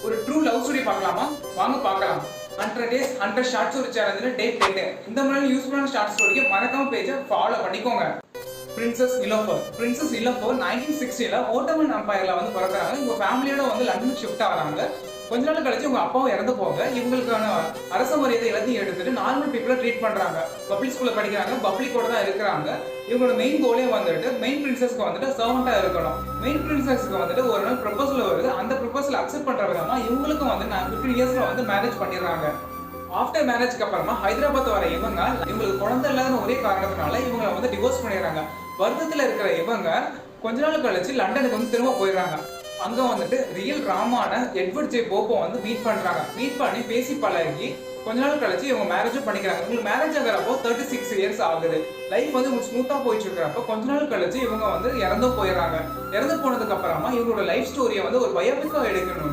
ஒரு true love story பார்க்கலாமா? வாங்க பார்க்கலாம். 100 days 100 ஷார்ட் ஸ்டோரி சேலஞ்சில் டே 10. இந்த மாதிரி யூஸ்ஃபுல்லான ஷார்ட் ஸ்டோரிக்கு மறக்காம பேஜை ஃபாலோ பண்ணிக்கோங்க. பிரின்சஸ் நிலோஃபர் 1960ல ஓட்டமன் எம்பையர்ல வந்து பிறக்கிறாங்க. இவங்க ஃபேமிலியோட வந்து லண்டனுக்கு ஷிஃப்ட் ஆகிறாங்க. கொஞ்ச நாள் கழிச்சு உங்க அப்பாவும் இறந்து போக இவங்களுக்கான அரச மரியாதை எல்லாத்தையும் எடுத்துட்டு நார்மல் பீப்புளை ட்ரீட் பண்றாங்க. பப்ளிக் ஸ்கூல்ல படிக்கிறாங்க, பப்ளிக்கோட தான் இருக்கிறாங்க. இவங்களோட மெயின் கோலே வந்துட்டு மெயின் பிரின்சஸ்க்கு வந்துட்டு சர்வெண்டா இருக்கணும். மெயின் பிரின்சஸ்க்கு வந்துட்டு ஒரு நாள் ப்ரொபோசல் வருது. அந்த ப்ரொபோசல் அக்செப்ட் பண்ற விதமா இவங்களுக்கும் வந்து 15 இயர்ஸ்ல வந்து மேரேஜ் பண்ணிடுறாங்க. ஆஃப்டர் மேரேஜ்க்கு அப்புறமா ஹைதராபாத் வர இவங்களுக்கு குழந்தை இல்லாத ஒரே காரணத்தினால இவங்களை வந்து டிவோர்ஸ் பண்ணிடுறாங்க. வருத்தத்துல இருக்கிற இவங்க கொஞ்ச நாள் கழிச்சு லண்டனுக்கு வந்து திரும்ப போயிடுறாங்க. அங்க வந்துட்டு ரியல் ராமான எட்வர்ட் ஜே போப்போ வந்து மீட் பண்றாங்க. மீட் பண்ணி பேசி பழகி கொஞ்ச நாள் கழிச்சு இவங்க மேரேஜும் பண்ணிக்கிறாங்க. இவங்களுக்கு மேரேஜ் ஆகிறப்போ 36 இயர்ஸ் ஆகுது. லைஃப் வந்து ஸ்மூத்தா போயிட்டு இருக்கிறப்ப கொஞ்ச நாள் கழிச்சு இவங்க வந்து இறந்து போயிடுறாங்க. இறந்து போனதுக்கு அப்புறமா இவங்களோட லைஃப் ஸ்டோரியை வந்து ஒரு பயோபிக்கா எடுக்கணும்.